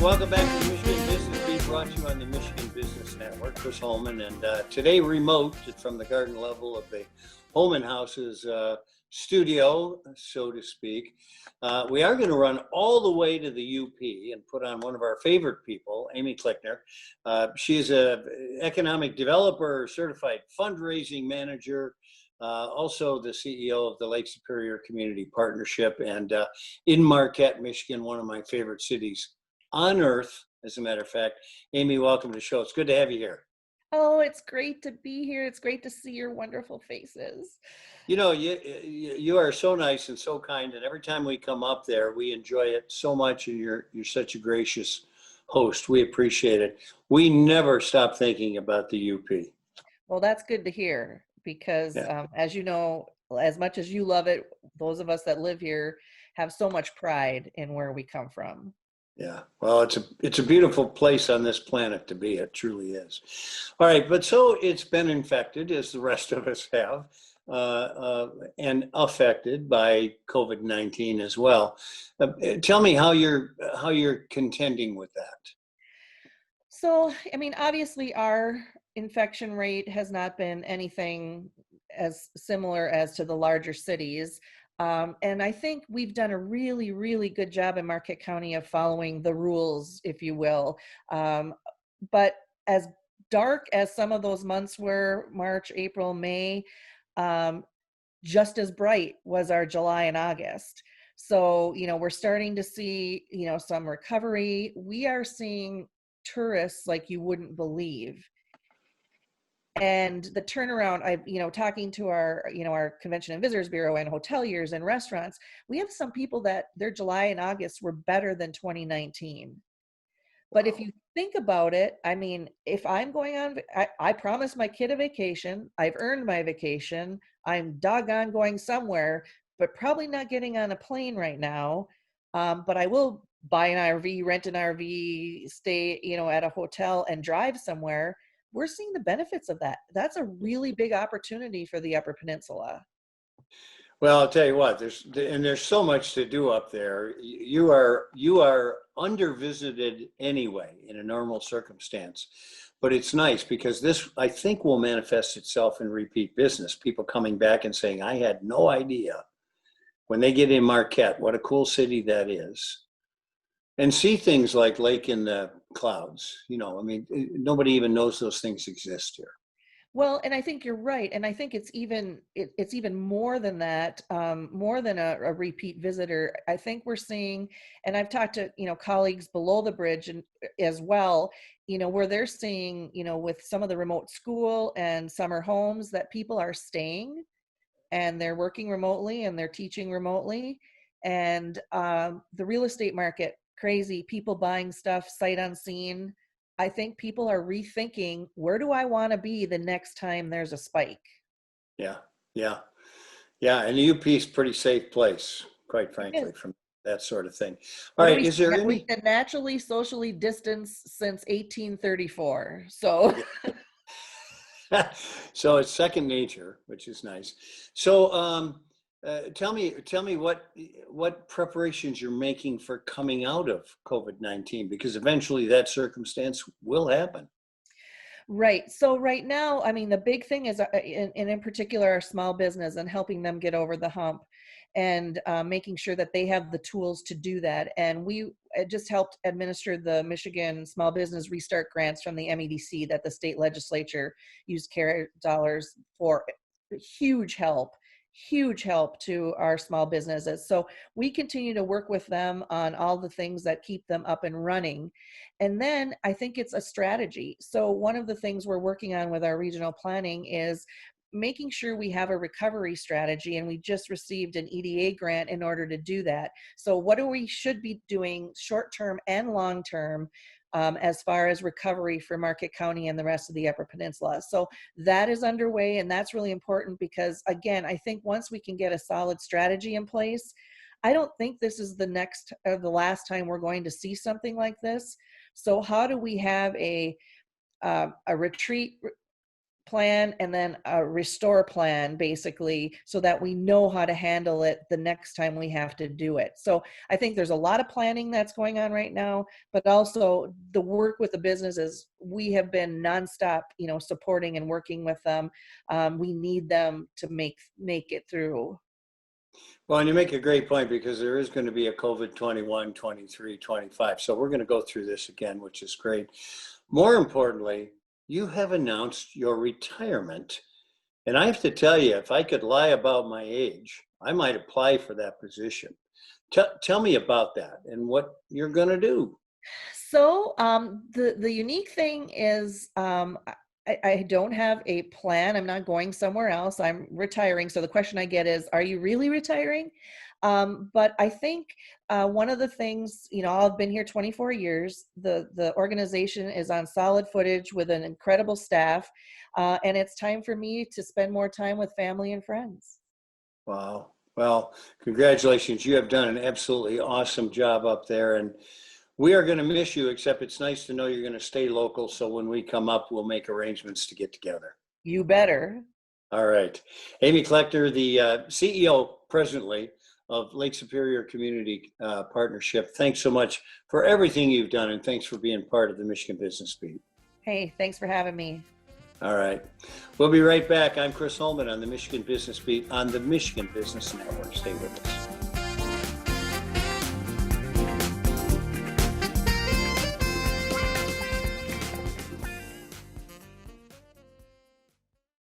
welcome back to the Michigan Business Beat, brought to you on the Michigan Business Network. Chris Holman, and today remote from the garden level of the Holman House's studio, so to speak. We are going to run all the way to the UP and put on one of our favorite people, Amy Clickner. She's an economic developer, certified fundraising manager, also the CEO of the Lake Superior Community Partnership, and in Marquette, Michigan, one of my favorite cities on earth, as a matter of fact. Amy, welcome to the show. It's good to have you here. Oh, it's great to be here. It's great to see your wonderful faces. You know, you are so nice and so kind, and every time we come up there, we enjoy it so much, and you're such a gracious host. We appreciate it. We never stop thinking about the UP. Well, that's good to hear because, Yeah. as you know, as much as you love it, those of us that live here have so much pride in where we come from. Yeah, well, it's a beautiful place on this planet to be. It truly is. All right, but so it's been infected, as the rest of us have, and affected by COVID-19 as well. Tell me how you're contending with that. So, I mean, obviously, our infection rate has not been anything as similar as to the larger cities. And I think we've done a really, really good job in Marquette County of following the rules, if you will. But as dark as some of those months were, March, April, May, um, just as bright was our July and August. So, we're starting to see, some recovery. We are seeing tourists like you wouldn't believe. And the turnaround, talking to our convention and visitors bureau and hoteliers and restaurants, we have some people that their July and August were better than 2019. But if Wow. you think about it, I mean, if I'm going on, I promised my kid a vacation. I've earned my vacation. I'm doggone going somewhere, but probably not getting on a plane right now. But I will buy an RV, rent an RV, stay, at a hotel and drive somewhere. We're seeing the benefits of that. That's a really big opportunity for the Upper Peninsula. Well, I'll tell you what, there's so much to do up there. You are undervisited anyway in a normal circumstance. But it's nice because this, I think, will manifest itself in repeat business. People coming back and saying, I had no idea when they get in Marquette, what a cool city that is. And see things like Lake in the Clouds. I mean, nobody even knows those things exist here. Well, and I think you're right, and I think it's even more than that, more than a repeat visitor. I think we're seeing, and I've talked to colleagues below the bridge and as well, where they're seeing with some of the remote school and summer homes that people are staying and they're working remotely and they're teaching remotely, and the real estate market crazy, people buying stuff sight unseen. I think people are rethinking, where do I want to be the next time there's a spike? Yeah, yeah, yeah. And the UP is a pretty safe place, quite It frankly, is. from that sort of thing. All What do right, we is there say? We've any? been naturally socially distanced since 1834. So So it's second nature, which is nice. So tell me what preparations you're making for coming out of COVID-19, because eventually that circumstance will happen. right. So right now, I mean, the big thing is, in particular, our small business and helping them get over the hump, and making sure that they have the tools to do that. And we just helped administer the Michigan Small Business Restart grants from the MEDC that the state legislature used CARE dollars for. Huge help, huge help to our small businesses. So we continue to work with them on all the things that keep them up and running. And then I think it's a strategy. So one of the things we're working on with our regional planning is making sure we have a recovery strategy, and we just received an EDA grant in order to do that. So what do we should be doing short term and long term, as far as recovery for Marquette County and the rest of the Upper Peninsula? So that is underway, and that's really important because, again, I think once we can get a solid strategy in place, I don't think this is the next or the last time we're going to see something like this. So how do we have a retreat plan and then a restore plan, basically, so that we know how to handle it the next time we have to do it. So I think there's a lot of planning that's going on right now, but also the work with the businesses. We have been nonstop, supporting and working with them. We need them to make it through. Well, and you make a great point because there is going to be a COVID 21, 23, 25. So we're going to go through this again, which is great. More importantly, you have announced your retirement. And I have to tell you, if I could lie about my age, I might apply for that position. Tell me about that and what you're going to do. So the unique thing is, I don't have a plan. I'm not going somewhere else. I'm retiring. So the question I get is, are you really retiring? But I think one of the things, I've been here 24 years. The organization is on solid footage with an incredible staff. And it's time for me to spend more time with family and friends. Wow. Well, congratulations. You have done an absolutely awesome job up there. And we are going to miss you, except it's nice to know you're going to stay local. So when we come up, we'll make arrangements to get together. You better. All right. Amy Clickner, the CEO presently of Lake Superior Community Partnership. Thanks so much for everything you've done. And thanks for being part of the Michigan Business Beat. Hey, thanks for having me. All right. We'll be right back. I'm Chris Holman on the Michigan Business Beat on the Michigan Business Network. Stay with us.